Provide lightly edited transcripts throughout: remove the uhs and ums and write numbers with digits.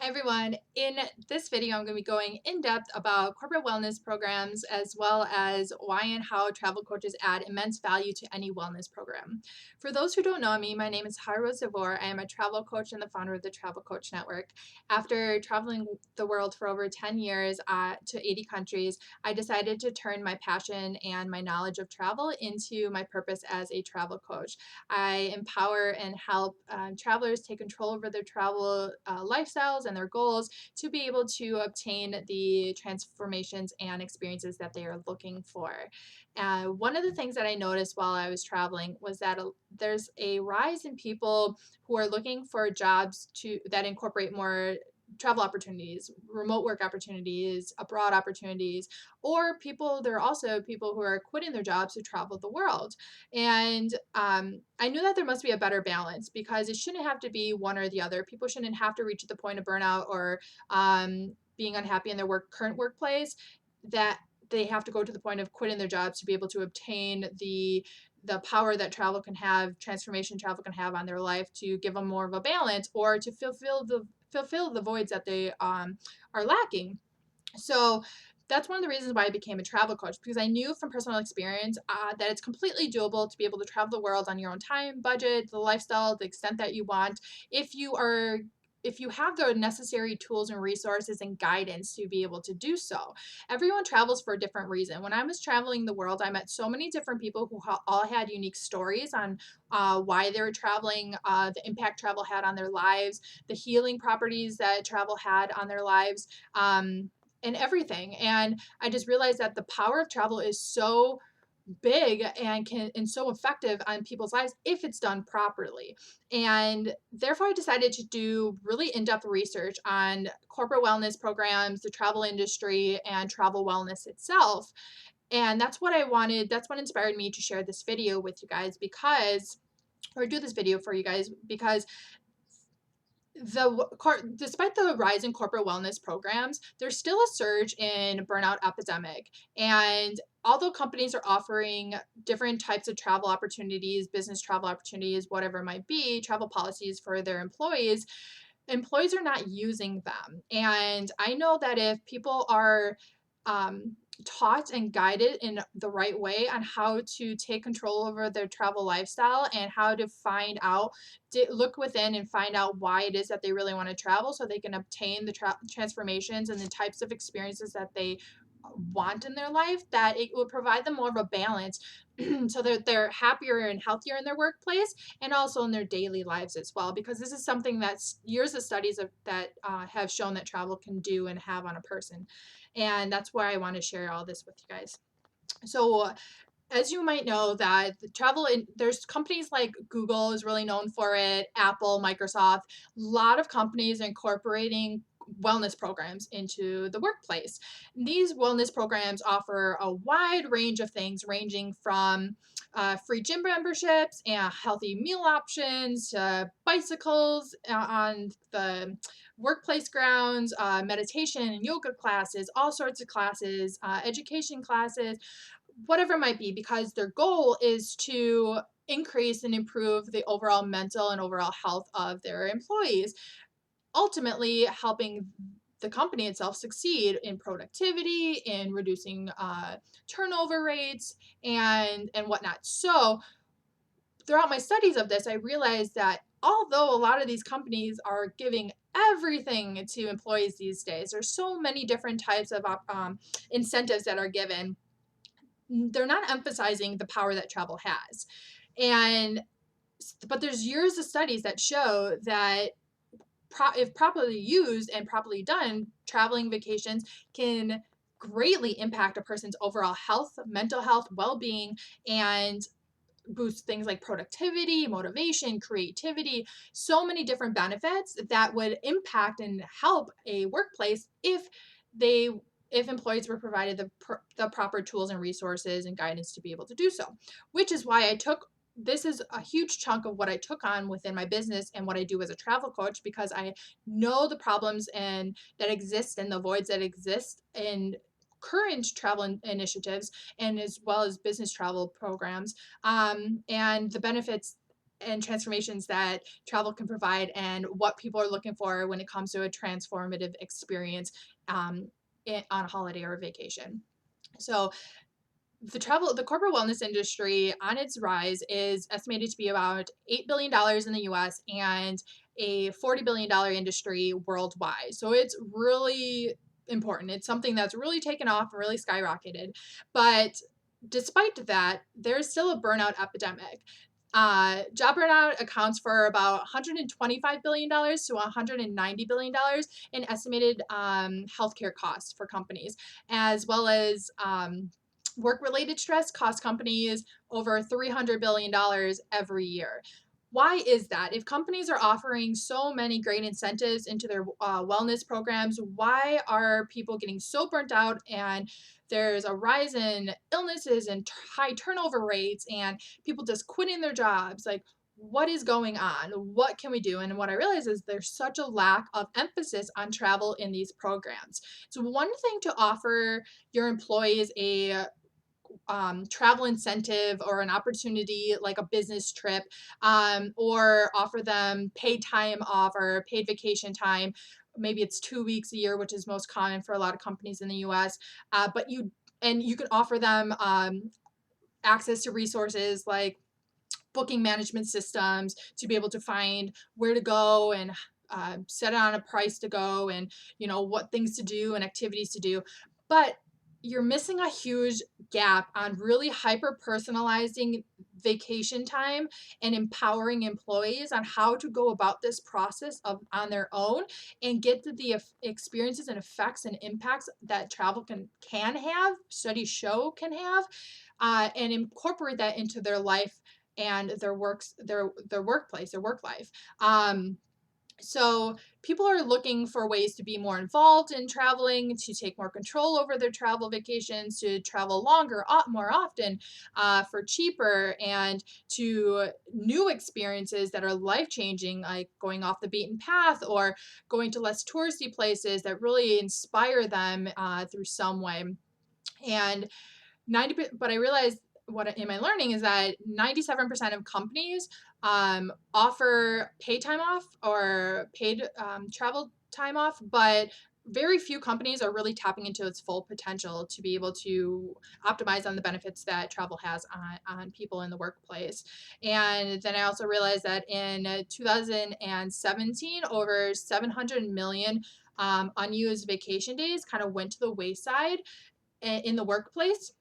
Hi everyone. In this video, I'm going to be going in depth about corporate wellness programs as well as why and how travel coaches add immense value to any wellness program. For those who don't know me, my name is Hara Zavor. I am a travel coach and the founder of the Travel Coach Network. After traveling the world for over 10 years to 80 countries, I decided to turn my passion and my knowledge of travel into my purpose as a travel coach. I empower and help travelers take control over their travel lifestyles and their goals to be able to obtain the transformations and experiences that they are looking for. One of the things that I noticed while I was traveling was that there's a rise in people who are looking for jobs that incorporate more travel opportunities, remote work opportunities, abroad opportunities, or there are also people who are quitting their jobs to travel the world. And I knew that there must be a better balance because it shouldn't have to be one or the other. People shouldn't have to reach the point of burnout or being unhappy in their current workplace that they have to go to the point of quitting their jobs to be able to obtain the power that travel can have, transformation travel can have on their life to give them more of a balance or to fulfill the voids that they are lacking. So that's one of the reasons why I became a travel coach because I knew from personal experience that it's completely doable to be able to travel the world on your own time, budget, the lifestyle, the extent that you want. If you are if you have the necessary tools and resources and guidance to be able to do so. Everyone travels for a different reason. When I was traveling the world, I met so many different people who all had unique stories on why they were traveling, the impact travel had on their lives, the healing properties that travel had on their lives. And everything. And I just realized that the power of travel is so big and so effective on people's lives if it's done properly. And therefore I decided to do really in-depth research on corporate wellness programs, the travel industry, and travel wellness itself. And that's what inspired me to share this video with you guys because or do this video for you guys because despite the rise in corporate wellness programs, there's still a surge in burnout epidemic. And although companies are offering different types of travel opportunities, business travel opportunities, whatever it might be, travel policies for their employees are not using them. And I know that if people are taught and guided in the right way on how to take control over their travel lifestyle and how to look within and find out why it is that they really want to travel so they can obtain the transformations and the types of experiences that they want in their life, that it will provide them more of a balance so that they're happier and healthier in their workplace and also in their daily lives as well, because this is something that's years of studies that have shown that travel can do and have on a person. And that's why I want to share all this with you guys. So as you might know, that there's companies like Google is really known for it, Apple, Microsoft. A lot of companies are incorporating wellness programs into the workplace. These wellness programs offer a wide range of things, ranging from free gym memberships and healthy meal options, bicycles on the workplace grounds, meditation and yoga classes, all sorts of classes, education classes, whatever it might be, because their goal is to increase and improve the overall mental and overall health of their employees, ultimately helping the company itself succeed in productivity, in reducing turnover rates, and whatnot. So throughout my studies of this, I realized that although a lot of these companies are giving everything to employees these days, there's so many different types of incentives that are given, they're not emphasizing the power that travel has. And but there's years of studies that show that if properly used and properly done, traveling vacations can greatly impact a person's overall health, mental health, well-being, and boost things like productivity, motivation, creativity, so many different benefits that would impact and help a workplace they if employees were provided the proper tools and resources and guidance to be able to do so, which is why this is a huge chunk of what I took on within my business and what I do as a travel coach, because I know the problems and that exist and the voids that exist in current travel initiatives and as well as business travel programs, and the benefits and transformations that travel can provide and what people are looking for when it comes to a transformative experience um, on a holiday or a vacation. So the corporate wellness industry on its rise is estimated to be about $8 billion in the US and a $40 billion industry worldwide. So it's really important. It's something that's really taken off and really skyrocketed. But despite that, there's still a burnout epidemic. Job burnout accounts for about $125 billion to $190 billion in estimated healthcare costs for companies, as well as work related stress costs companies over $300 billion every year. Why is that? If companies are offering so many great incentives into their wellness programs, why are people getting so burnt out and there's a rise in illnesses and high turnover rates and people just quitting their jobs? Like, what is going on? What can we do? And what I realize is there's such a lack of emphasis on travel in these programs. So, one thing to offer your employees a travel incentive or an opportunity like a business trip, or offer them paid time off or paid vacation time. Maybe it's 2 weeks a year, which is most common for a lot of companies in the US. But you can offer them access to resources like booking management systems to be able to find where to go and set on a price to go and what things to do and activities to do. But you're missing a huge gap on really hyper personalizing vacation time and empowering employees on how to go about this process of on their own and get to the experiences and effects and impacts that travel can have, studies show can have, and incorporate that into their life and their workplace, their work life. So people are looking for ways to be more involved in traveling, to take more control over their travel vacations, to travel longer, more often, for cheaper, and to new experiences that are life changing, like going off the beaten path or going to less touristy places that really inspire them through some way. And 90, but I realized what in my learning is that 97% of companies offer paid time off or paid travel time off, but very few companies are really tapping into its full potential to be able to optimize on the benefits that travel has on people in the workplace. And then I also realized that in 2017, over 700 million unused vacation days kind of went to the wayside in the workplace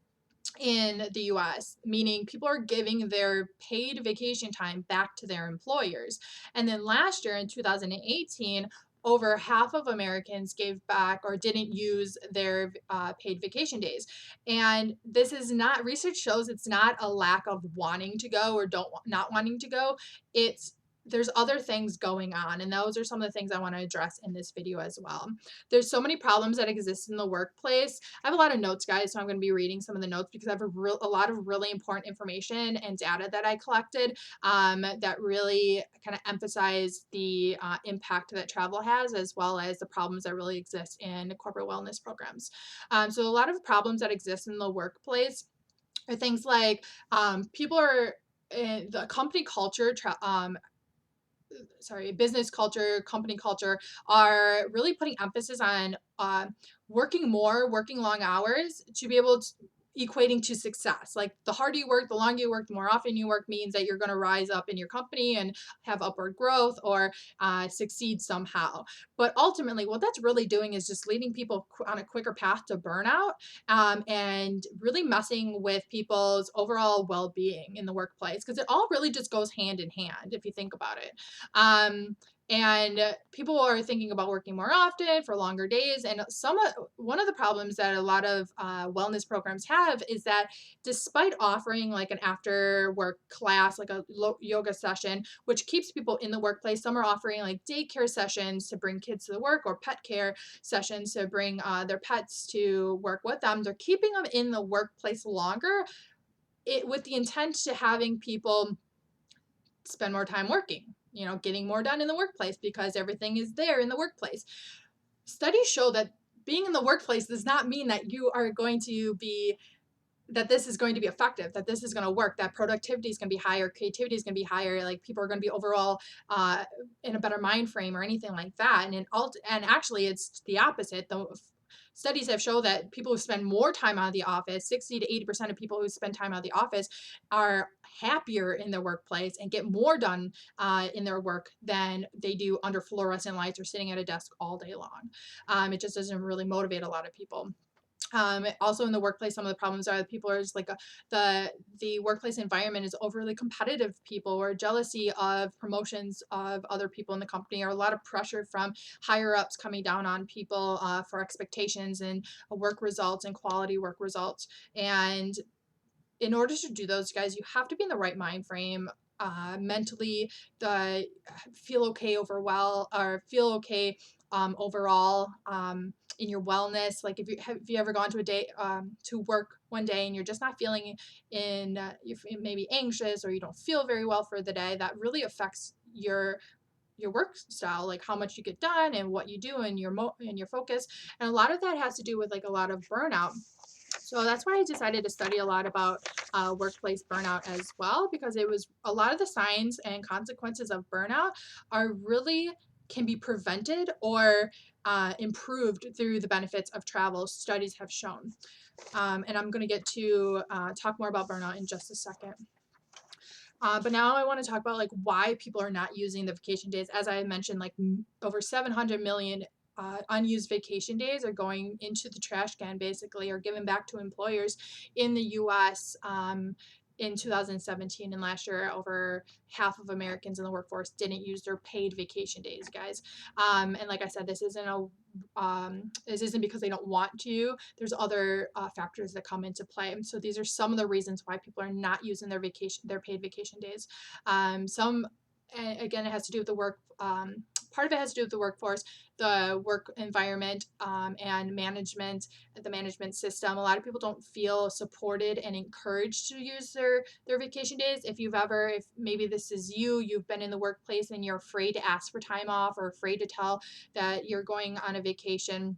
in the US, meaning people are giving their paid vacation time back to their employers. And then last year in 2018, over half of Americans gave back or didn't use their paid vacation days. And this is not, research shows it's not a lack of wanting to go or not wanting to go. It's there's other things going on, and those are some of the things I want to address in this video as well. There's so many problems that exist in the workplace. I have a lot of notes, guys, so I'm going to be reading some of the notes because I have a lot of really important information and data that I collected that really kind of emphasize the impact that travel has, as well as the problems that really exist in corporate wellness programs. So a lot of problems that exist in the workplace are things like people are the company culture business culture, company culture are really putting emphasis on working more, working long hours to be able to equating to success. Like the harder you work, the longer you work, the more often you work means that you're going to rise up in your company and have upward growth or succeed somehow. But ultimately, what that's really doing is just leading people on a quicker path to burnout, and really messing with people's overall well being in the workplace because it all really just goes hand in hand if you think about it. And people are thinking about working more often for longer days. And one of the problems that a lot of wellness programs have is that despite offering like an after work class, like a yoga session, which keeps people in the workplace, some are offering like daycare sessions to bring kids to the work or pet care sessions to bring their pets to work with them. They're keeping them in the workplace longer, with the intent to having people spend more time working, getting more done in the workplace because everything is there in the workplace. Studies show that being in the workplace does not mean that you are going to be that this is going to be effective, that this is going to work, that productivity is going to be higher, creativity is going to be higher, like people are going to be overall uh, in a better mind frame or anything like that. And actually, it's the opposite. The studies have shown that people who spend more time out of the office, 60 to 80% of people who spend time out of the office, are happier in their workplace and get more done in their work than they do under fluorescent lights or sitting at a desk all day long. It just doesn't really motivate a lot of people. Also in the workplace, some of the problems are that people are just like the workplace environment is overly competitive. People or jealousy of promotions of other people in the company, or a lot of pressure from higher ups coming down on people for expectations and work results and quality work results. And in order to do those, guys, you have to be in the right mind frame, mentally, the feel okay feel okay overall, in your wellness. Like, if you have you ever gone to a day to work one day and you're just not feeling you're maybe anxious or you don't feel very well for the day, that really affects your work style, like how much you get done and what you do and and your focus. And a lot of that has to do with like a lot of burnout. So that's why I decided to study a lot about workplace burnout as well, because it was a lot of the signs and consequences of burnout are really can be prevented or improved through the benefits of travel, studies have shown. And I'm going to get to talk more about burnout in just a second. But now I want to talk about like why people are not using the vacation days. As I mentioned, like over 700 million unused vacation days are going into the trash can, basically, or given back to employers in the U.S. In 2017 and last year, over half of Americans in the workforce didn't use their paid vacation days, guys. And like I said, this isn't because they don't want to. There's other factors that come into play. So these are some of the reasons why people are not using their paid vacation days. Some Again, it has to do with the work. Part of it has to do with the workforce, the work environment, and the management system. A lot of people don't feel supported and encouraged to use their vacation days. If maybe this is you've been in the workplace and you're afraid to ask for time off or afraid to tell that you're going on a vacation.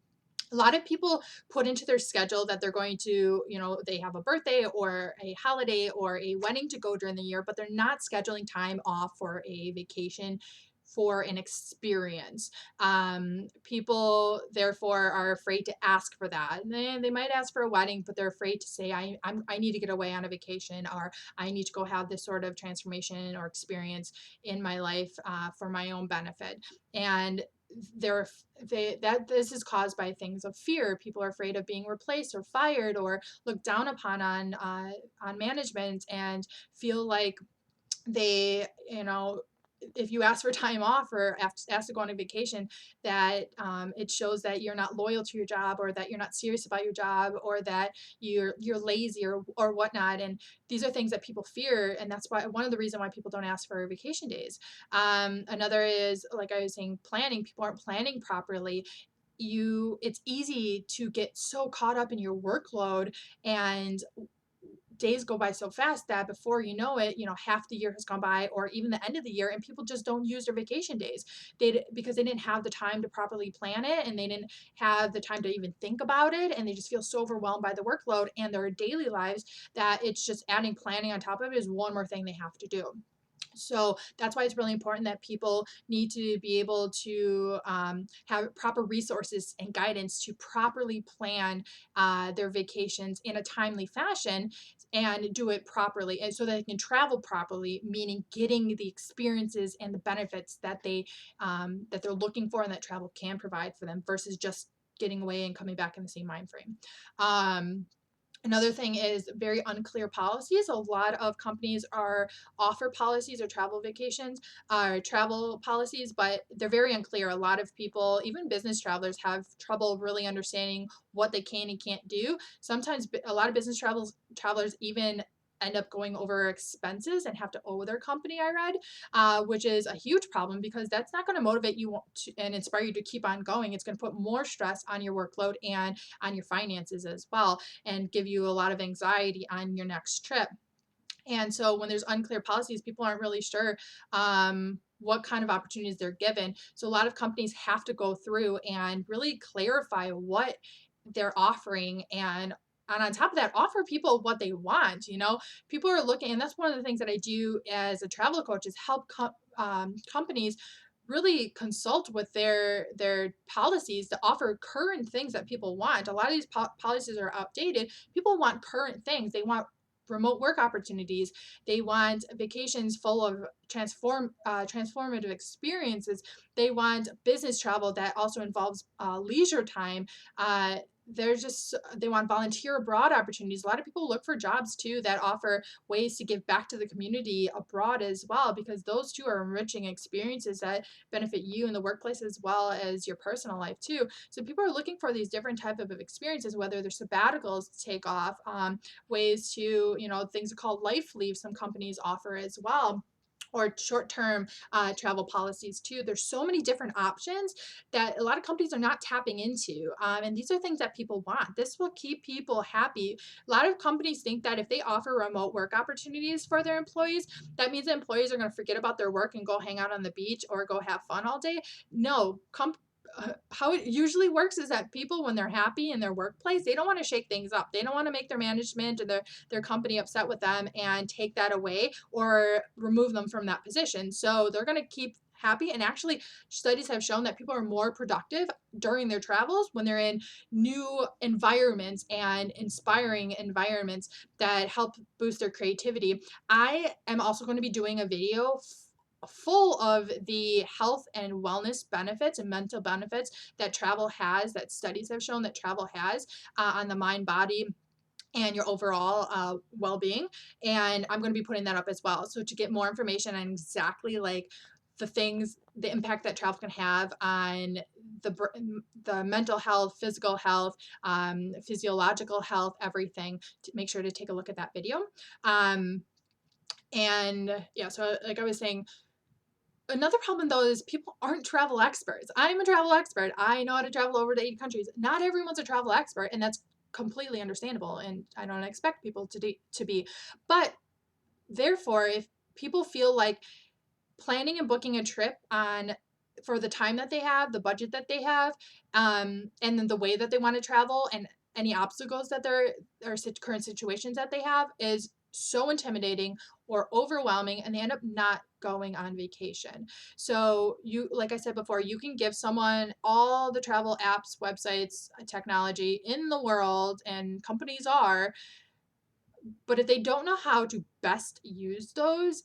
A lot of people put into their schedule that they're going to, they have a birthday or a holiday or a wedding to go during the year, but they're not scheduling time off for a vacation for an experience. People therefore are afraid to ask for that. And they might ask for a wedding, but they're afraid to say, I need to get away on a vacation, or I need to go have this sort of transformation or experience in my life for my own benefit. And this is caused by things of fear. People are afraid of being replaced or fired or looked down upon on management, and feel like they, if you ask for time off or ask to go on a vacation, that it shows that you're not loyal to your job, or that you're not serious about your job, or that you're lazy or whatnot. And these are things that people fear, and that's why one of the reasons why people don't ask for vacation days. Another is, like I was saying, planning. People aren't planning properly. It's easy to get so caught up in your workload, and days go by so fast that before you know it, half the year has gone by, or even the end of the year, and people just don't use their vacation days. Because they didn't have the time to properly plan it, and they didn't have the time to even think about it, and they just feel so overwhelmed by the workload and their daily lives that it's just adding planning on top of it is one more thing they have to do. So that's why it's really important that people need to be able to have proper resources and guidance to properly plan their vacations in a timely fashion and do it properly, and so that they can travel properly, meaning getting the experiences and the benefits that they're looking for and that travel can provide for them, versus just getting away and coming back in the same mind frame. Another thing is very unclear policies. A lot of companies offer policies or travel policies, but they're very unclear. A lot of people, even business travelers, have trouble really understanding what they can and can't do. Sometimes a lot of travelers even end up going over expenses and have to owe their company, I read, which is a huge problem, because that's not going to motivate you and inspire you to keep on going. It's going to put more stress on your workload and on your finances as well, and give you a lot of anxiety on your next trip. And so when there's unclear policies, people aren't really sure what kind of opportunities they're given. So a lot of companies have to go through and really clarify what they're offering, and and on top of that, offer people what they want. People are looking, and that's one of the things that I do as a travel coach is help companies really consult with their policies to offer current things that people want. A lot of these policies are outdated. People want current things. They want remote work opportunities. They want vacations full of transformative experiences. They want business travel that also involves leisure time. They want volunteer abroad opportunities. A lot of people look for jobs too that offer ways to give back to the community abroad as well, because those two are enriching experiences that benefit you in the workplace as well as your personal life too. So people are looking for these different type of experiences, whether they're sabbaticals to take off, ways to, things are called life leave, some companies offer as well, or short-term travel policies too. There's so many different options that a lot of companies are not tapping into, and these are things that people want. This will keep people happy. A lot of companies think that if they offer remote work opportunities for their employees, that means that employees are going to forget about their work and go hang out on the beach or go have fun all day. No, how it usually works is that people, when they're happy in their workplace, they don't want to shake things up. They don't want to make their management or their company upset with them and take that away or remove them from that position. So they're going to keep happy. And actually, studies have shown that people are more productive during their travels when they're in new environments and inspiring environments that help boost their creativity. I am also going to be doing a video full of the health and wellness benefits and mental benefits that travel has, that studies have shown that travel has on the mind, body, and your overall well-being. And I'm going to be putting that up as well. So to get more information on exactly like the impact that travel can have on the mental health, physical health, physiological health, everything, to make sure to take a look at that video. And yeah, so like I was saying, another problem though is people aren't travel experts. I'm a travel expert. I know how to travel over to 80 countries. Not everyone's a travel expert, and that's completely understandable. And I don't expect people to be. But therefore, if people feel like planning and booking a trip on for the time that they have, the budget that they have, and then the way that they want to travel, and any obstacles that current situations that they have is so intimidating or overwhelming, and they end up not going on vacation. So you, like I said before, you can give someone all the travel apps, websites, technology in the world, and companies are, but if they don't know how to best use those,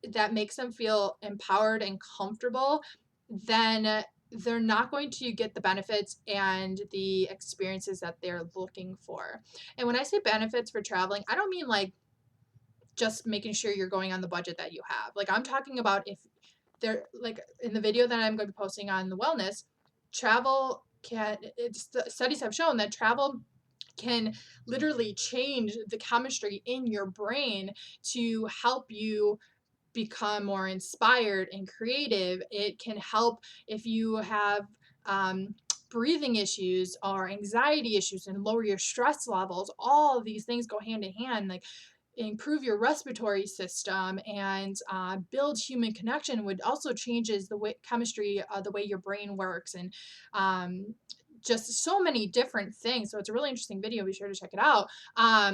that makes them feel empowered and comfortable, then they're not going to get the benefits and the experiences that they're looking for. And when I say benefits for traveling, I don't mean like just making sure you're going on the budget that you have. Like I'm talking about if they're like in the video that I'm going to be posting on the wellness, travel can, it's the studies have shown that travel can literally change the chemistry in your brain to help you become more inspired and creative. It can help if you have breathing issues or anxiety issues and lower your stress levels. All of these things go hand in hand. Like improve your respiratory system and build human connection, would also changes the way chemistry, the way your brain works, and just so many different things. So it's a really interesting video. Be sure to check it out.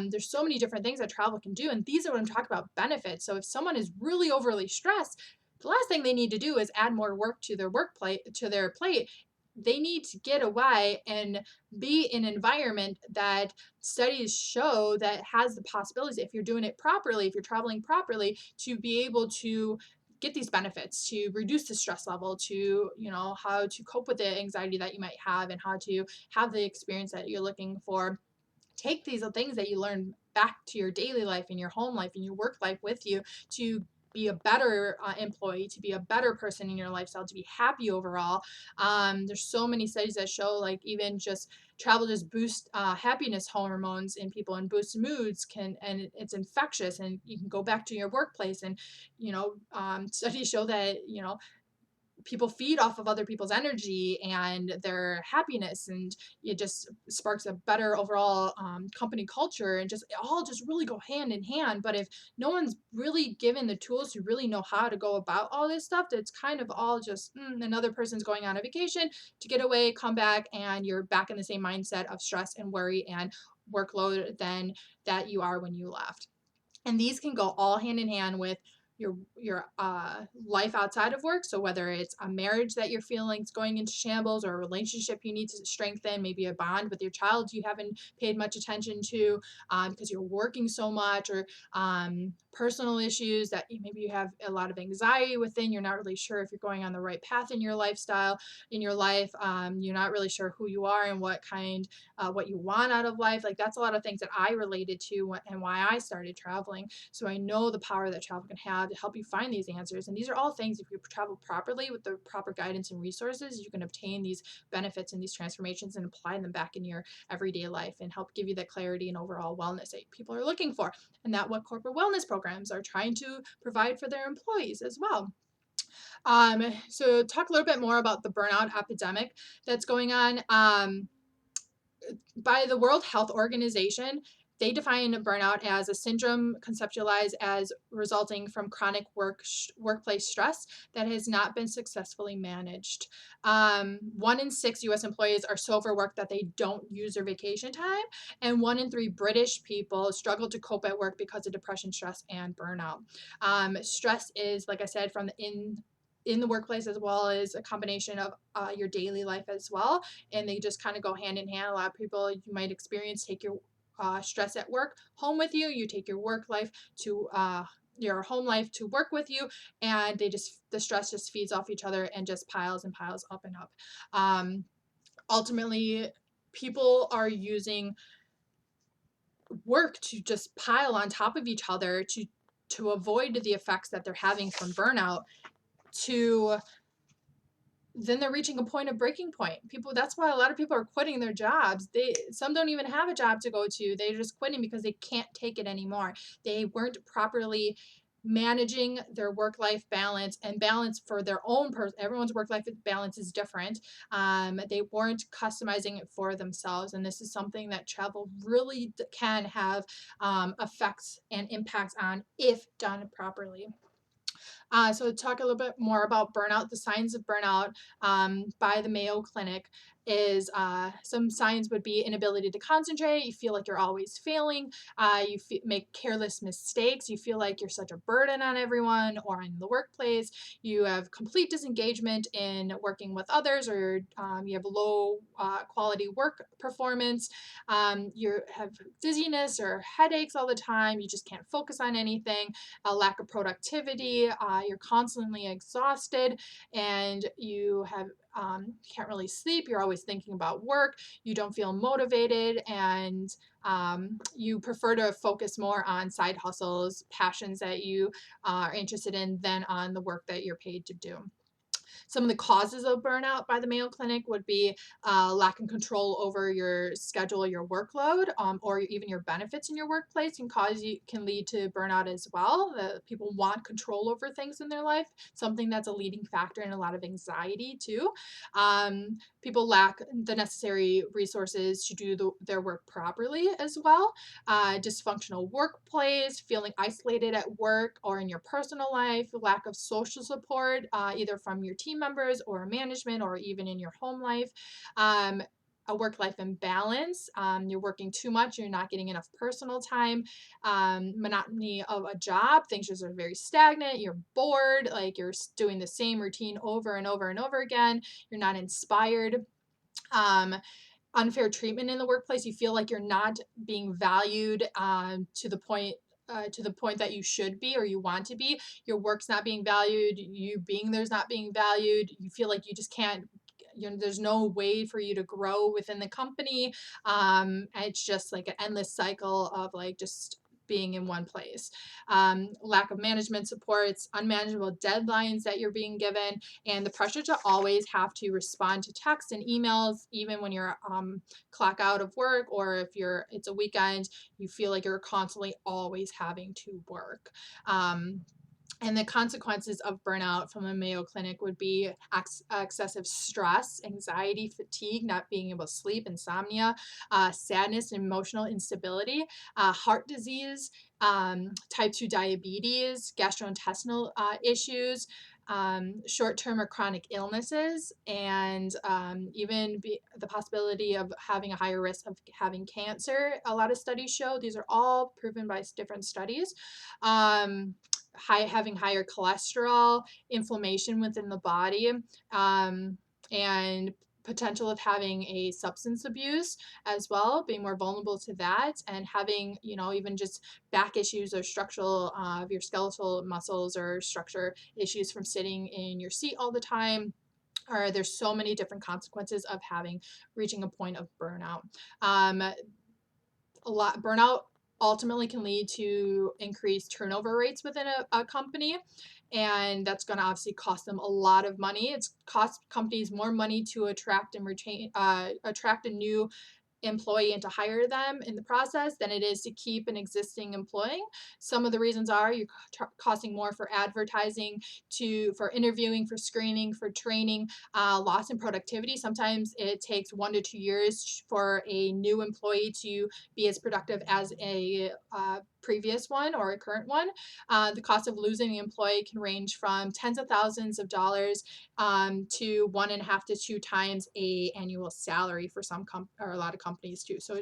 There's so many different things that travel can do, and these are what I'm talking about, benefits. So if someone is really overly stressed, the last thing they need to do is add more work to their plate. They need to get away and be in an environment that studies show that has the possibilities, if you're doing it properly, if you're traveling properly, to be able to get these benefits, to reduce the stress level, to how to cope with the anxiety that you might have, and how to have the experience that you're looking for. Take these things that you learn back to your daily life and your home life and your work life with you to be a better employee, to be a better person in your lifestyle, to be happy overall. There's so many studies that show like even just travel just boosts happiness hormones in people and boosts moods, and it's infectious, and you can go back to your workplace, and studies show that people feed off of other people's energy and their happiness, and it just sparks a better overall company culture, and just it all just really go hand in hand. But if no one's really given the tools to really know how to go about all this stuff, it's kind of all just another person's going on a vacation to get away, come back, and you're back in the same mindset of stress and worry and workload than that you are when you left. And these can go all hand in hand with your life outside of work. So whether it's a marriage that you're feeling is going into shambles, or a relationship you need to strengthen, maybe a bond with your child you haven't paid much attention to because you're working so much, or personal issues that maybe you have a lot of anxiety within, you're not really sure if you're going on the right path in your lifestyle, in your life, you're not really sure who you are and what you want out of life. Like, that's a lot of things that I related to and why I started traveling. So I know the power that travel can have to help you find these answers. And these are all things, if you travel properly with the proper guidance and resources, you can obtain these benefits and these transformations and apply them back in your everyday life and help give you the clarity and overall wellness that people are looking for. And that what corporate wellness programs are trying to provide for their employees as well. So talk a little bit more about the burnout epidemic that's going on. By the World Health Organization, they define burnout as a syndrome conceptualized as resulting from chronic workplace stress that has not been successfully managed. 1 in 6 U.S. employees are so overworked that they don't use their vacation time, and 1 in 3 British people struggle to cope at work because of depression, stress, and burnout. Stress is, like I said, from in the workplace, as well as a combination of your daily life as well, and they just kind of go hand in hand. A lot of people, you might experience, take your stress at work home with you. You take your work life to your home life to work with you, and the stress just feeds off each other and just piles and piles up and up. Ultimately, people are using work to just pile on top of each other to avoid the effects that they're having from burnout, to then they're reaching a point of breaking point. People, that's why a lot of people are quitting their jobs. Some don't even have a job to go to. They're just quitting because they can't take it anymore. They weren't properly managing their work-life balance, and balance for their own person. Everyone's work-life balance is different. They weren't customizing it for themselves, and this is something that travel really can have effects and impacts on if done properly. So talk a little bit more about burnout. The signs of burnout by the Mayo Clinic is some signs would be inability to concentrate. You feel like you're always failing. Make careless mistakes. You feel like you're such a burden on everyone or in the workplace. You have complete disengagement in working with others, or you have low quality work performance. You have dizziness or headaches all the time. You just can't focus on anything. A lack of productivity. You're constantly exhausted, and you can't really sleep. You're always thinking about work. You don't feel motivated, and you prefer to focus more on side hustles, passions that you are interested in, than on the work that you're paid to do. Some of the causes of burnout by the Mayo Clinic would be lack of control over your schedule, your workload, or even your benefits in your workplace can lead to burnout as well. People want control over things in their life, something that's a leading factor in a lot of anxiety too. People lack the necessary resources to do their work properly as well. Dysfunctional workplace, feeling isolated at work or in your personal life, lack of social support, either from your team members or management, or even in your home life. A work-life imbalance. You're working too much. You're not getting enough personal time. Monotony of a job. Things just are very stagnant. You're bored. Like, you're doing the same routine over and over and over again. You're not inspired. Unfair treatment in the workplace. You feel like you're not being valued to the point that you should be or you want to be. Your work's not being valued. You being there's not being valued. You feel like you just can't. There's no way for you to grow within the company. It's just like an endless cycle of like just being in one place. Lack of management supports, unmanageable deadlines that you're being given, and the pressure to always have to respond to texts and emails, even when you're clock out of work, or if it's a weekend, you feel like you're constantly always having to work. And the consequences of burnout from the Mayo Clinic would be excessive stress, anxiety, fatigue, not being able to sleep, insomnia, sadness, and emotional instability, heart disease, type 2 diabetes, gastrointestinal issues, short-term or chronic illnesses, and the possibility of having a higher risk of having cancer. A lot of studies show these are all proven by different studies. Having higher cholesterol, inflammation within the body, and potential of having a substance abuse as well, being more vulnerable to that, and having, even just back issues or structural of your skeletal muscles or structure issues from sitting in your seat all the time. Or there's so many different consequences of reaching a point of burnout. Burnout ultimately can lead to increased turnover rates within a company, and that's going to obviously cost them a lot of money. It's cost companies more money to attract a new employee and to hire them in the process than it is to keep an existing employee. Some of the reasons are you're costing more for advertising, for interviewing, for screening, for training, loss in productivity. Sometimes it takes 1 to 2 years for a new employee to be as productive as a previous one or a current one. The cost of losing an employee can range from tens of thousands of dollars to 1.5 to 2 times a annual salary for or a lot of companies too. So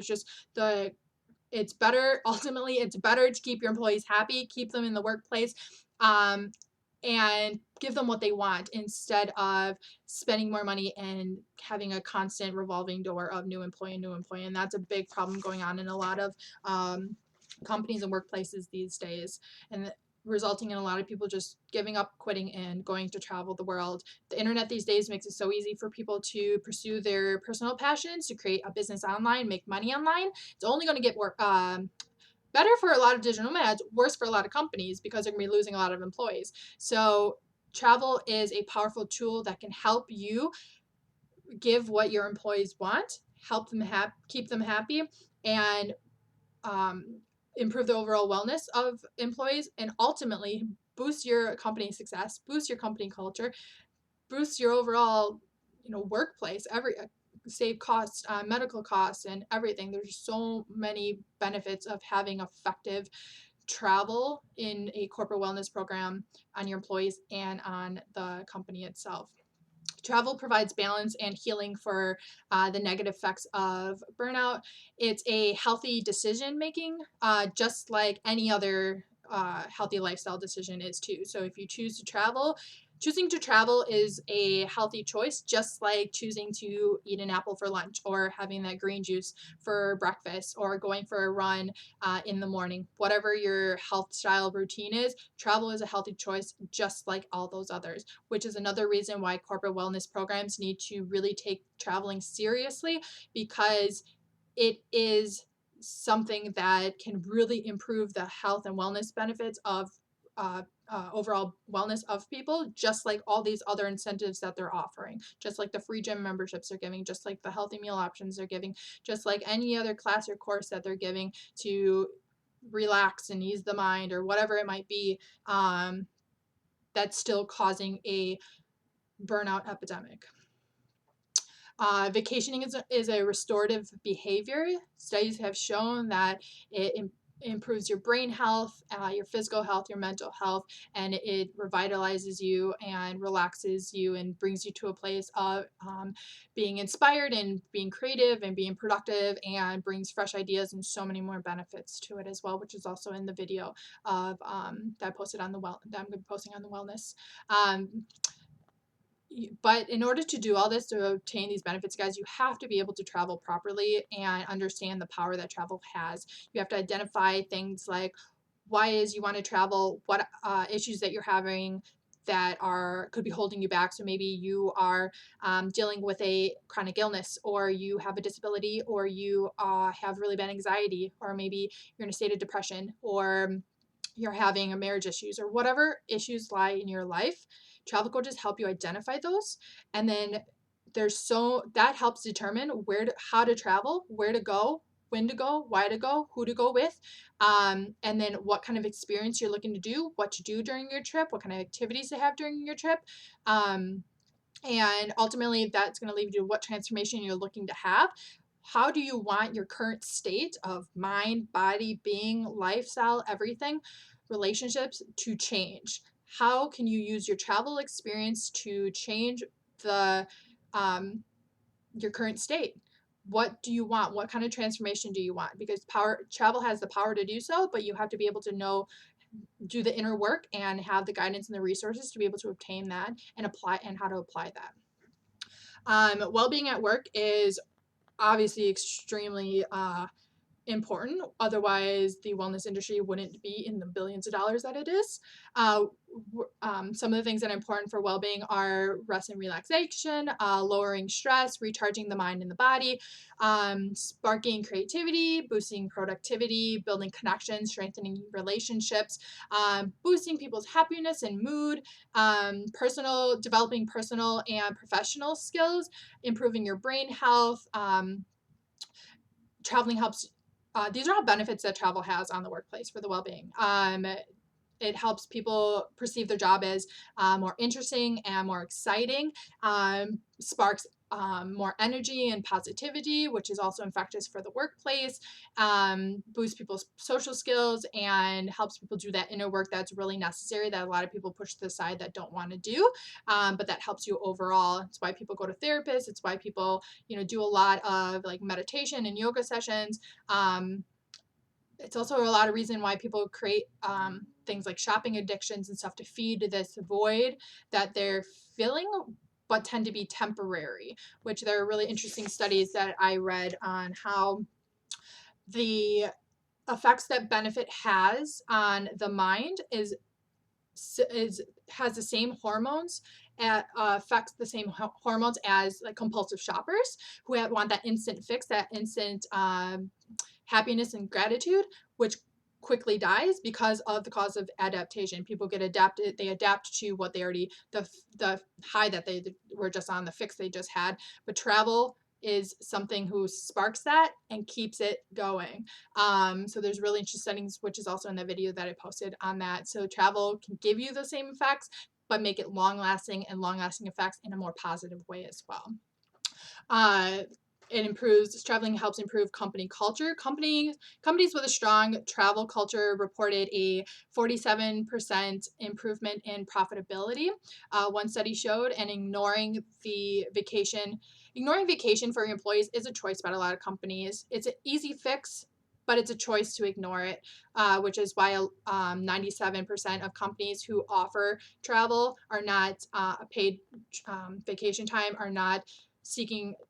it's better ultimately. It's better to keep your employees happy, keep them in the workplace, and give them what they want instead of spending more money and having a constant revolving door of new employee. And that's a big problem going on in a lot of companies and workplaces these days, and resulting in a lot of people just giving up, quitting, and going to travel the world. The internet these days makes it so easy for people to pursue their personal passions, to create a business online, make money online. It's only going to get better for a lot of digital nomads, worse for a lot of companies because they're going to be losing a lot of employees. So travel is a powerful tool that can help you give what your employees want, help them keep them happy, and um, improve the overall wellness of employees, and ultimately boost your company success, boost your company culture, boost your overall, workplace. Save costs, medical costs, and everything. There's so many benefits of having effective travel in a corporate wellness program on your employees and on the company itself. Travel provides balance and healing for the negative effects of burnout. It's a healthy decision making, just like any other healthy lifestyle decision is too. So if you choosing to travel is a healthy choice, just like choosing to eat an apple for lunch or having that green juice for breakfast or going for a run in the morning. Whatever your health style routine is, travel is a healthy choice, just like all those others, which is another reason why corporate wellness programs need to really take traveling seriously, because it is something that can really improve the health and wellness benefits of overall wellness of people, just like all these other incentives that they're offering, just like the free gym memberships they're giving, just like the healthy meal options they're giving, just like any other class or course that they're giving to relax and ease the mind or whatever it might be. That's still causing a burnout epidemic. Vacationing is a restorative behavior. Studies have shown that it improves your brain health, your physical health, your mental health, and it revitalizes you and relaxes you and brings you to a place of being inspired and being creative and being productive, and brings fresh ideas and so many more benefits to it as well, which is also in the video of that I posted on that I'm going to be posting on the wellness. But in order to do all this, to obtain these benefits, guys, you have to be able to travel properly and understand the power that travel has. You have to identify things like why is you want to travel, what issues that you're having that could be holding you back. So maybe you are dealing with a chronic illness, or you have a disability, or you have really bad anxiety, or maybe you're in a state of depression, or you're having a marriage issues, or whatever issues lie in your life. Travel coaches help you identify those, and then that helps determine how to travel, where to go, when to go, why to go, who to go with, and then what kind of experience you're looking to do, what to do during your trip, what kind of activities to have during your trip. And ultimately, that's going to lead you to what transformation you're looking to have. How do you want your current state of mind, body, being, lifestyle, everything, relationships to change? how can you use your travel experience to change the your current state? What do you want? What kind of transformation do you want? Because travel has the power to do so, but you have to be able to know, do the inner work and have the guidance and the resources to be able to obtain that and apply and how to apply that. Well-being at work is obviously extremely important. Otherwise, the wellness industry wouldn't be in the billions of dollars that it is. Some of the things that are important for well being are rest and relaxation, lowering stress, recharging the mind and the body, sparking creativity, boosting productivity, building connections, strengthening relationships, boosting people's happiness and mood, developing personal and professional skills, improving your brain health. Traveling helps. These are all benefits that travel has on the workplace for the well-being. It helps people perceive their job as more interesting and more exciting. Sparks more energy and positivity, which is also infectious for the workplace. Boosts people's social skills and helps people do that inner work that's really necessary that a lot of people push to the side that don't want to do, but that helps you overall. It's why people go to therapists. It's why people, do a lot of like meditation and yoga sessions. It's also a lot of reason why people create things like shopping addictions and stuff to feed this void that they're feeling, but tend to be temporary, which there are really interesting studies that I read on how the effects that benefit has on the mind has the same hormones, affects the same hormones as like compulsive shoppers who want that instant fix, that instant happiness and gratitude, which quickly dies because of the cause of adaptation. People get adapted, they adapt to what they already, the high that they were just on, the fix they just had. But travel is something who sparks that and keeps it going. So there's really interesting settings, which is also in the video that I posted on that. So travel can give you the same effects, but make it long-lasting effects in a more positive way as well. Traveling helps improve company culture. Companies with a strong travel culture reported a 47% improvement in profitability. One study showed, and ignoring vacation for your employees is a choice by a lot of companies. It's an easy fix, but it's a choice to ignore it, which is why 97% of companies who offer travel are not paid vacation time, are not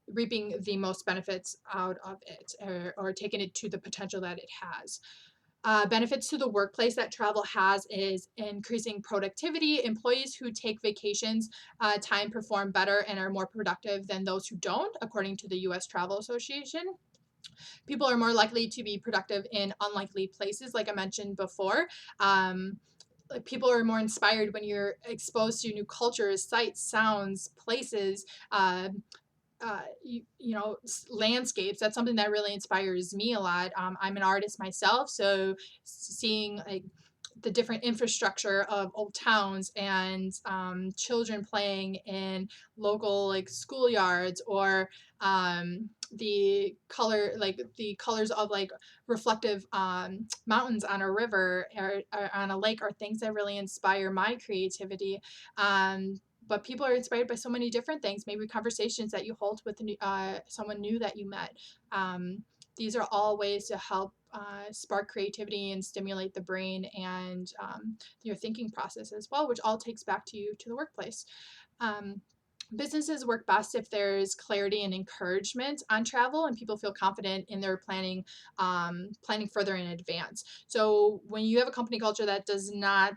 reaping the most benefits out of it, or taking it to the potential that it has. Benefits to the workplace that travel has is increasing productivity. Employees who take vacations time perform better and are more productive than those who don't, according to the U.S. Travel Association. People are more likely to be productive in unlikely places, like I mentioned before. People are more inspired when you're exposed to new cultures, sights, sounds, places, landscapes. That's something that really inspires me a lot. I'm an artist myself, so seeing like the different infrastructure of old towns and children playing in local like schoolyards, or the colors of like reflective mountains on a river, or on a lake, are things that really inspire my creativity. But people are inspired by so many different things, maybe conversations that you hold with someone new that you met. These are all ways to help spark creativity and stimulate the brain and your thinking process as well, which all takes back to you, to the workplace. Businesses work best if there's clarity and encouragement on travel and people feel confident in their planning further in advance. So when you have a company culture that does not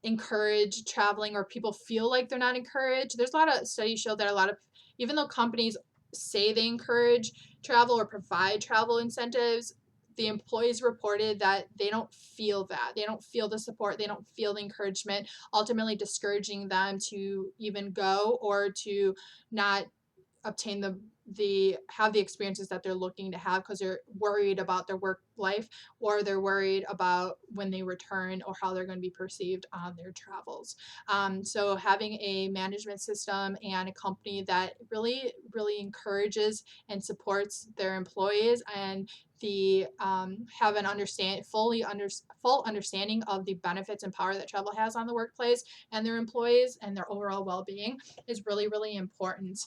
encourage traveling, or people feel like they're not encouraged, there's a lot of studies show that even though companies say they encourage travel or provide travel incentives, the employees reported that they don't feel the support, they don't feel the encouragement, ultimately discouraging them to even go or to not obtain the have the experiences that they're looking to have because they're worried about their work life, or they're worried about when they return or how they're going to be perceived on their travels. So having a management system and a company that really encourages and supports their employees, and the have an full understanding of the benefits and power that travel has on the workplace and their employees and their overall well-being is really important.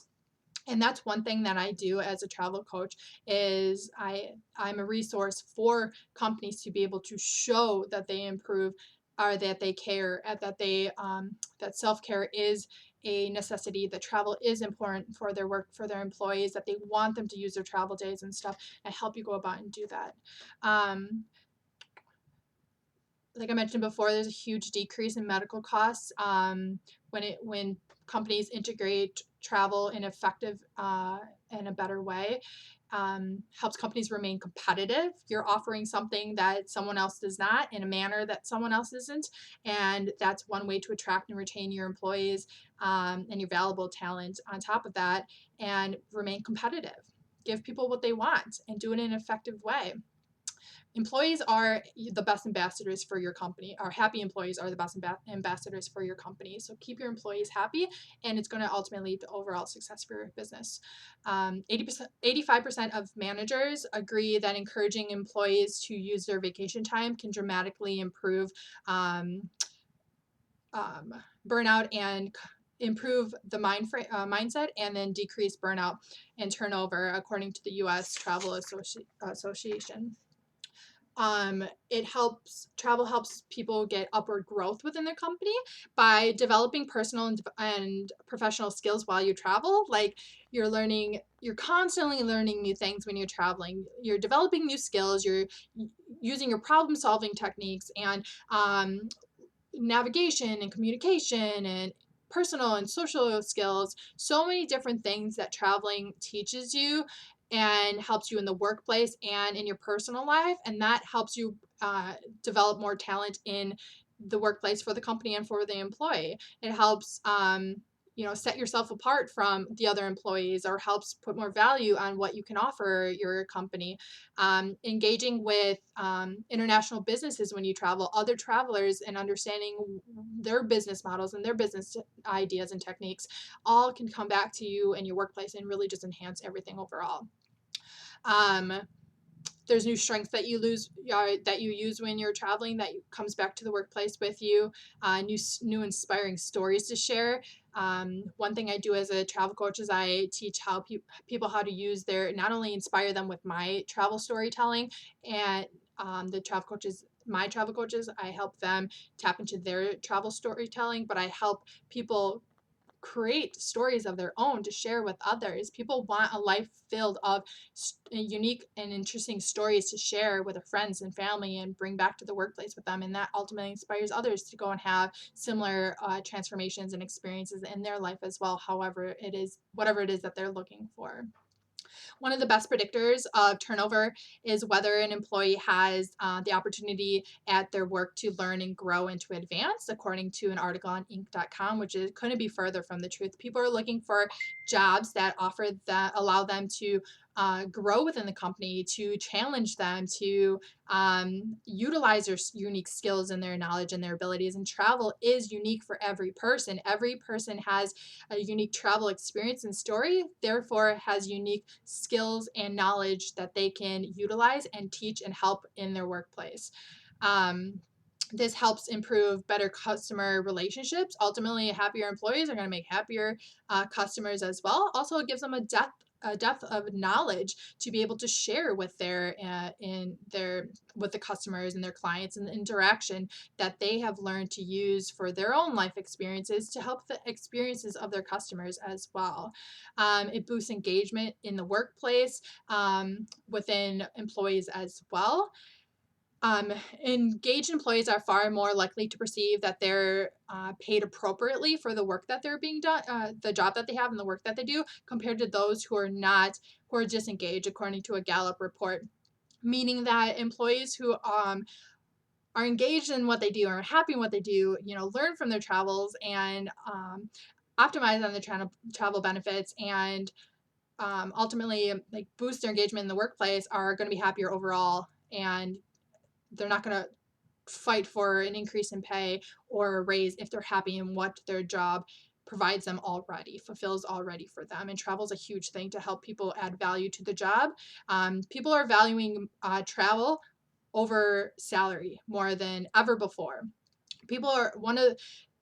And that's one thing that I do as a travel coach is I'm a resource for companies to be able to show that they improve, or that they care, that self-care is a necessity, that travel is important for their work, for their employees, that they want them to use their travel days and stuff, and help you go about and do that. um, like I mentioned before, there's a huge decrease in medical costs when companies integrate travel in effective in a better way. Helps companies remain competitive. You're offering something that someone else does not in a manner that someone else isn't, and that's one way to attract and retain your employees and your valuable talent. On top of that, and remain competitive. Give people what they want and do it in an effective way. Employees are the best ambassadors for your company. Our happy employees are the best ambassadors for your company. So keep your employees happy, and it's going to ultimately lead to overall success for your business. 80%, 85% of managers agree that encouraging employees to use their vacation time can dramatically improve um, um, burnout and improve the mindset, and then decrease burnout and turnover, according to the U.S. Association. It helps travel helps people get upward growth within their company by developing personal and professional skills while you travel. Like, you're constantly learning new things when you're traveling. You're developing new skills. You're using your problem solving techniques and navigation and communication and personal and social skills. So many different things that traveling teaches you and helps you in the workplace and in your personal life, and that helps you develop more talent in the workplace for the company and for the employee. It helps set yourself apart from the other employees, or helps put more value on what you can offer your company. Engaging with international businesses when you travel, other travelers, and understanding their business models and their business ideas and techniques, all can come back to you in your workplace and really just enhance everything overall. Um, there's new strength that you use when you're traveling that comes back to the workplace with you. New inspiring stories to share. One thing I do as a travel coach is I teach people how to use not only inspire them with my travel storytelling, and my travel coaches, I help them tap into their travel storytelling, but I help people create stories of their own to share with others. People want a life filled of unique and interesting stories to share with their friends and family and bring back to the workplace with them. And that ultimately inspires others to go and have similar transformations and experiences in their life as well, whatever it is that they're looking for. One of the best predictors of turnover is whether an employee has the opportunity at their work to learn and grow and to advance, according to an article on Inc.com, which couldn't be further from the truth. People are looking for jobs that allow them to grow within the company, to challenge them, to utilize their unique skills and their knowledge and their abilities. And travel is unique for every person. Every person has a unique travel experience and story, therefore has unique skills and knowledge that they can utilize and teach and help in their workplace. This helps improve better customer relationships. Ultimately, happier employees are going to make happier customers as well. Also, it gives them a depth of knowledge to be able to share with with the customers and their clients, and the interaction that they have learned to use for their own life experiences to help the experiences of their customers as well. It boosts engagement in the workplace within employees as well. Engaged employees are far more likely to perceive that they're paid appropriately for the work that they're being done, the job that they have and the work that they do, compared to those who are disengaged, according to a Gallup report. Meaning that employees who are engaged in what they do, are happy in what they do, learn from their travels and optimize on the travel benefits and ultimately like boost their engagement in the workplace are going to be happier overall, and they're not going to fight for an increase in pay or a raise if they're happy in what their job provides them already, fulfills already for them. And travel is a huge thing to help people add value to the job. People are valuing travel over salary more than ever before. People are one of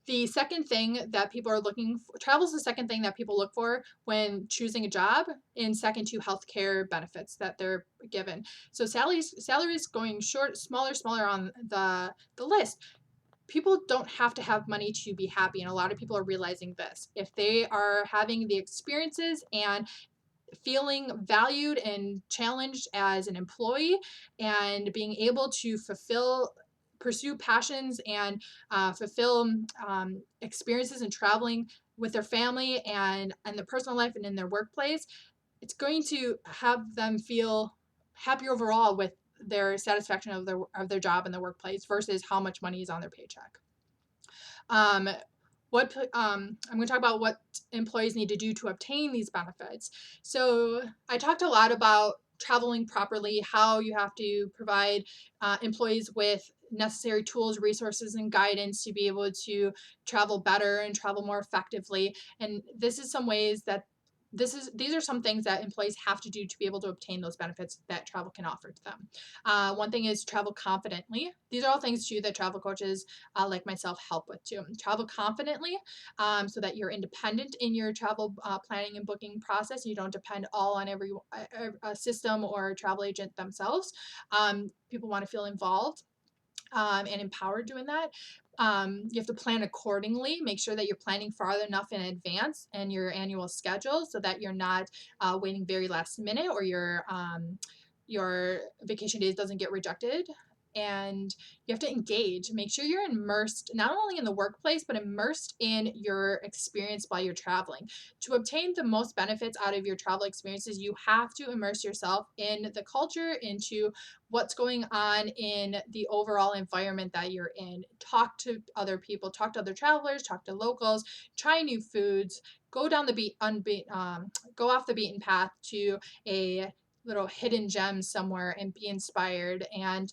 the second thing that people are looking for. Travel is the second thing that people look for when choosing a job, in second to healthcare benefits that they're given. So salaries going short, smaller on the list. People don't have to have money to be happy, and a lot of people are realizing this. If they are having the experiences and feeling valued and challenged as an employee, and being able to pursue passions and fulfill experiences and traveling with their family and in their personal life and in their workplace, it's going to have them feel happier overall with their satisfaction of their job in the workplace versus how much money is on their paycheck. Um, I'm going to talk about what employees need to do to obtain these benefits. So I talked a lot about traveling properly, how you have to provide employees with necessary tools, resources, and guidance to be able to travel better and travel more effectively. And this is some ways that these are some things that employees have to do to be able to obtain those benefits that travel can offer to them. One thing is travel confidently. These are all things too that travel coaches like myself help with too. Travel confidently, so that you're independent in your travel planning and booking process. You don't depend all on every system or travel agent themselves. People want to feel involved and empowered doing that. You have to plan accordingly. Make sure that you're planning far enough in advance and your annual schedule so that you're not waiting very last minute, or your vacation days doesn't get rejected. And you have to engage. Make sure you're immersed not only in the workplace, but immersed in your experience while you're traveling. To obtain the most benefits out of your travel experiences, you have to immerse yourself in the culture, into what's going on in the overall environment that you're in. Talk to other people, talk to other travelers, talk to locals, try new foods, go down the go off the beaten path to a little hidden gem somewhere and be inspired, and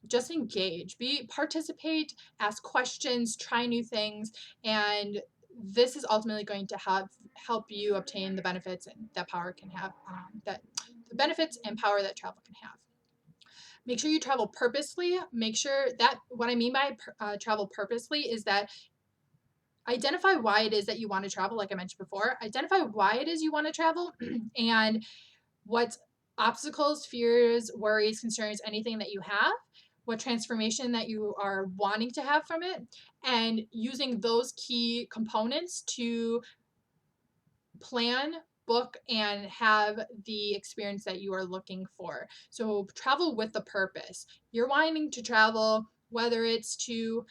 just engage, participate, ask questions, try new things, and this is ultimately going to help you obtain the benefits that power can have, that the benefits and power that travel can have. Make sure you travel purposely. Make sure that what I mean by travel purposely is that identify why it is that you want to travel, like I mentioned before. Identify why it is you want to travel and what obstacles, fears, worries, concerns, anything that you have, what transformation that you are wanting to have from it, and using those key components to plan, book, and have the experience that you are looking for. So travel with a purpose. You're wanting to travel, whether it's to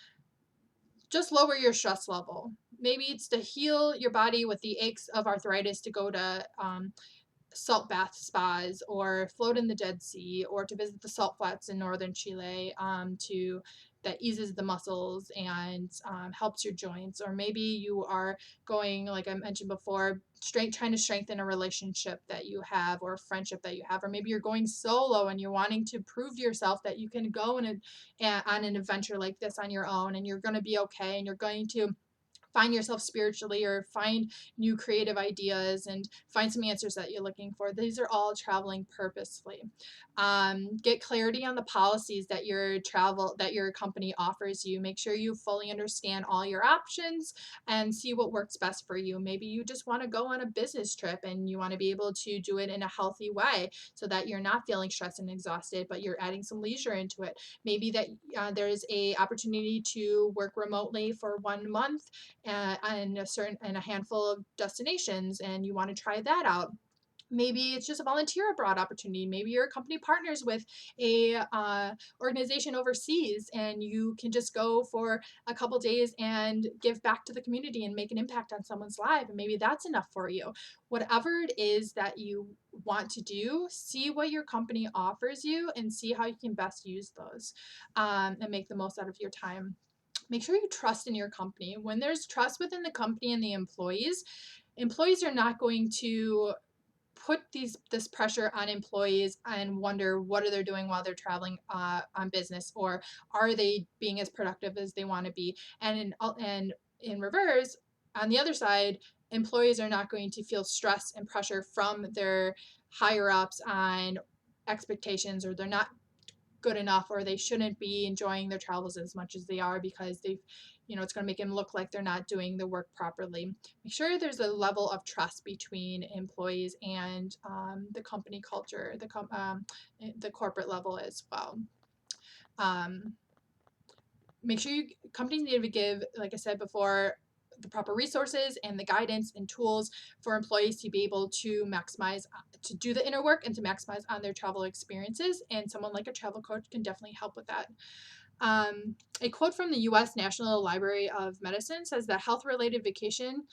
just lower your stress level. Maybe it's to heal your body with the aches of arthritis, to go to salt bath spas, or float in the Dead Sea, or to visit the salt flats in northern Chile, to that eases the muscles and helps your joints. Or maybe you are going, like I mentioned before, trying to strengthen a relationship that you have, or a friendship that you have. Or maybe you're going solo and you're wanting to prove to yourself that you can go on an adventure like this on your own, and you're going to be okay, and you're going to find yourself spiritually, or find new creative ideas and find some answers that you're looking for. These are all traveling purposefully. Get clarity on the policies that your company offers you. Make sure you fully understand all your options and see what works best for you. Maybe you just want to go on a business trip and you want to be able to do it in a healthy way so that you're not feeling stressed and exhausted, but you're adding some leisure into it. Maybe that there's a opportunity to work remotely for 1 month in a handful of destinations, and you want to try that out. Maybe it's just a volunteer abroad opportunity. Maybe your company partners with a organization overseas, and you can just go for a couple days and give back to the community and make an impact on someone's life. And maybe that's enough for you. Whatever it is that you want to do, see what your company offers you and see how you can best use those, and make the most out of your time. Make sure you trust in your company. When there's trust within the company and the employees, employees are not going to put this pressure on employees and wonder what are they doing while they're traveling on business, or are they being as productive as they want to be. And in reverse, on the other side, employees are not going to feel stress and pressure from their higher ups on expectations, or they're not good enough, or they shouldn't be enjoying their travels as much as they are because they've, it's going to make them look like they're not doing the work properly. Make sure there's a level of trust between employees and the company culture, the corporate level as well. Um, Make sure companies need to give, like I said before, the proper resources and the guidance and tools for employees to be able to maximize, to do the inner work and to maximize on their travel experiences. And someone like a travel coach can definitely help with that. A quote from the U.S. National Library of Medicine says that health-related vacation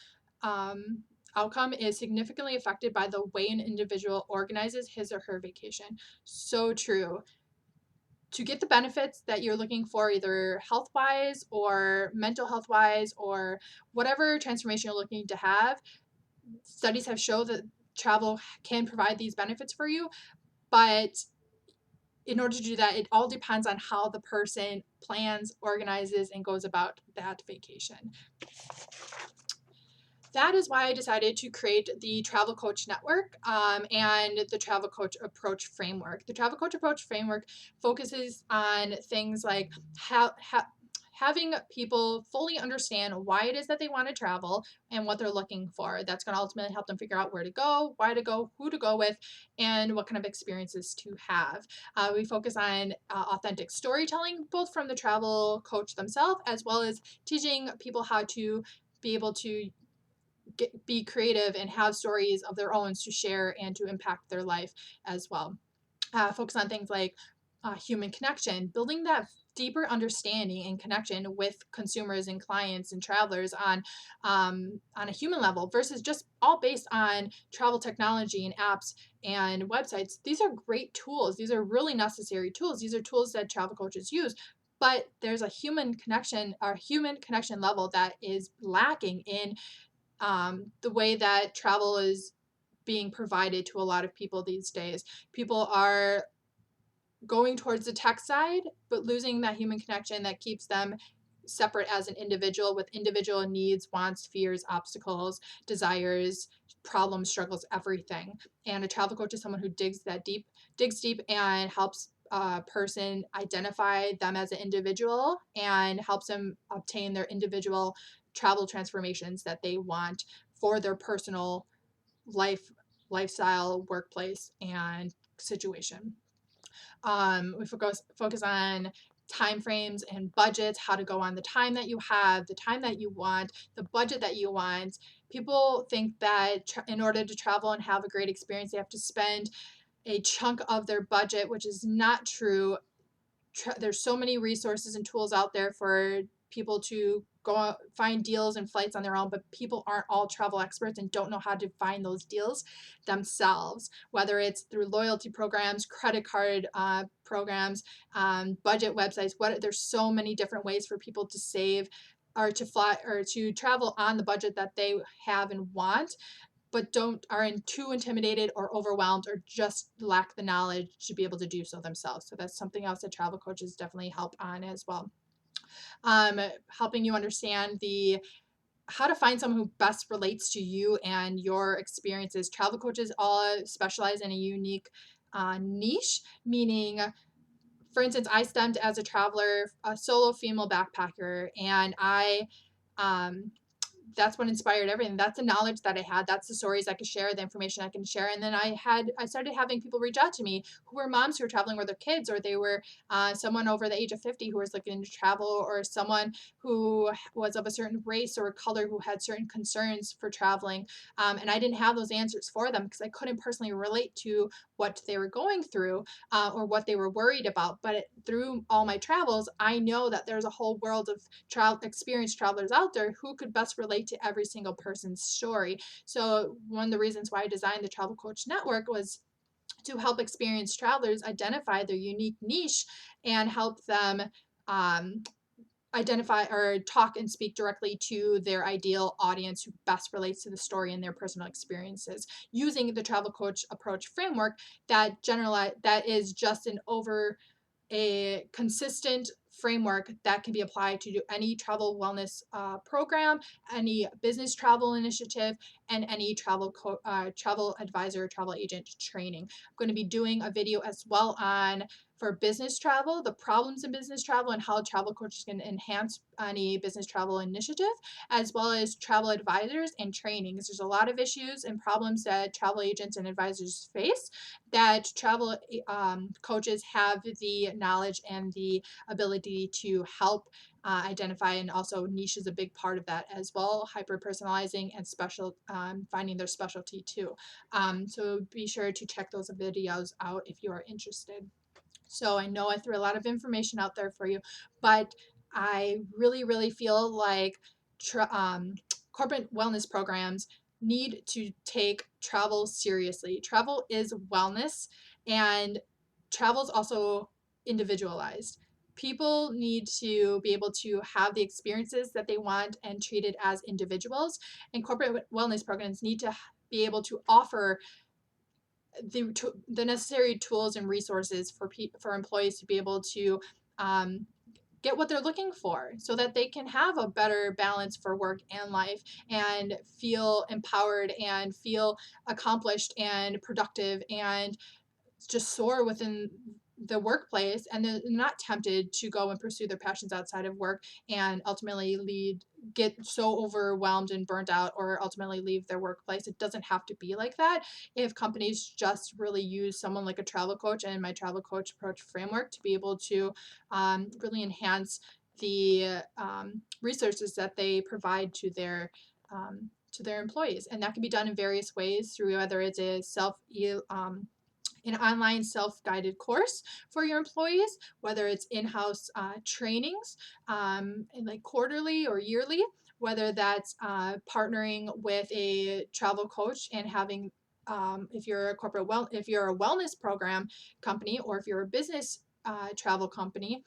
outcome is significantly affected by the way an individual organizes his or her vacation. So true. To get the benefits that you're looking for, either health wise or mental health wise, or whatever transformation you're looking to have, studies have shown that travel can provide these benefits for you. But in order to do that, it all depends on how the person plans, organizes, and goes about that vacation. That is why I decided to create the Travel Coach Network and the Travel Coach Approach Framework. The Travel Coach Approach Framework focuses on things like having people fully understand why it is that they want to travel and what they're looking for. That's going to ultimately help them figure out where to go, why to go, who to go with, and what kind of experiences to have. We focus on authentic storytelling, both from the travel coach themselves, as well as teaching people how to be able to be creative and have stories of their own to share and to impact their life as well. Focus on things like human connection, building that deeper understanding and connection with consumers and clients and travelers on a human level versus just all based on travel technology and apps and websites. These are great tools. These are really necessary tools. These are tools that travel coaches use. But there's a human connection level that is lacking in the way that travel is being provided to a lot of people these days. People are going towards the tech side, but losing that human connection that keeps them separate as an individual with individual needs, wants, fears, obstacles, desires, problems, struggles, everything. And a travel coach is someone who digs deep and helps a person identify them as an individual and helps them obtain their individual travel transformations that they want for their personal lifestyle, workplace, and situation. We focus on time frames and budgets, how to go on the time that you have, the time that you want, the budget that you want. People think that in order to travel and have a great experience, they have to spend a chunk of their budget, which is not true. There's so many resources and tools out there for people to go out, find deals and flights on their own, but people aren't all travel experts and don't know how to find those deals themselves, whether it's through loyalty programs, credit card programs, budget websites. There's so many different ways for people to save or to fly or to travel on the budget that they have and want, but too intimidated or overwhelmed or just lack the knowledge to be able to do so themselves. So that's something else that travel coaches definitely help on as well. Helping you understand how to find someone who best relates to you and your experiences. Travel coaches all specialize in a unique niche, meaning, for instance, I stemmed as a traveler, a solo female backpacker, and um, that's what inspired everything. That's the knowledge that I had. That's the stories I could share, the information I can share. And then I started having people reach out to me who were moms who were traveling with their kids, or they were someone over the age of 50 who was looking to travel, or someone who was of a certain race or color who had certain concerns for traveling. And I didn't have those answers for them because I couldn't personally relate to what they were going through or what they were worried about. But through all my travels, I know that there's a whole world of experienced travelers out there who could best relate to every single person's story. So one of the reasons why I designed the Travel Coach Network was to help experienced travelers identify their unique niche and help them identify or talk and speak directly to their ideal audience who best relates to the story and their personal experiences using the travel coach approach framework that is just an over a consistent framework that can be applied to do any travel wellness program, any business travel initiative, and any travel advisor, travel agent training. I'm going to be doing a video as well on for business travel, the problems in business travel, and how travel coaches can enhance any business travel initiative, as well as travel advisors and trainings. There's a lot of issues and problems that travel agents and advisors face that travel coaches have the knowledge and the ability to help identify, and also niche is a big part of that as well, hyper personalizing and finding their specialty too. So be sure to check those videos out if you are interested. So I know I threw a lot of information out there for you, but I really, really feel like tra- um, corporate wellness programs need to take travel seriously. Travel is wellness, and travel is also individualized. People need to be able to have the experiences that they want and treat it as individuals. And corporate wellness programs need to be able to offer the necessary tools and resources for employees to be able to um, get what they're looking for so that they can have a better balance for work and life and feel empowered and feel accomplished and productive and just soar within the workplace, and they're not tempted to go and pursue their passions outside of work and ultimately get so overwhelmed and burnt out or ultimately leave their workplace. It doesn't have to be like that if companies just really use someone like a travel coach and my travel coach approach framework to be able to really enhance the resources that they provide to their employees. And that can be done in various ways through whether it's a an online self-guided course for your employees, whether it's in-house trainings, like quarterly or yearly, whether that's partnering with a travel coach and having if you're a if you're a wellness program company, or if you're a business travel company,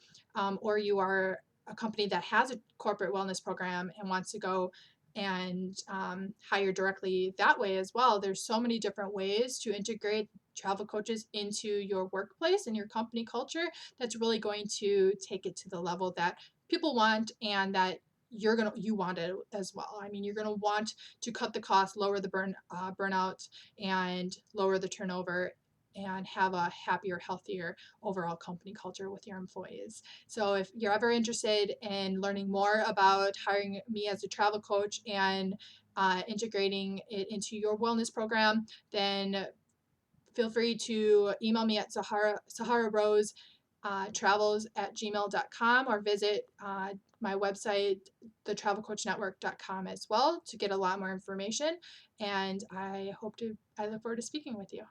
or you are a company that has a corporate wellness program and wants to go and hire directly that way as well. There's so many different ways to integrate travel coaches into your workplace and your company culture that's really going to take it to the level that people want and that you want it as well. I mean, you're gonna want to cut the cost, lower the burnout, and lower the turnover, and have a happier, healthier overall company culture with your employees. So if you're ever interested in learning more about hiring me as a travel coach and integrating it into your wellness program, then feel free to email me at Sahara Rose travels at gmail.com, or visit my website, thetravelcoachnetwork.com, as well, to get a lot more information. And I look forward to speaking with you.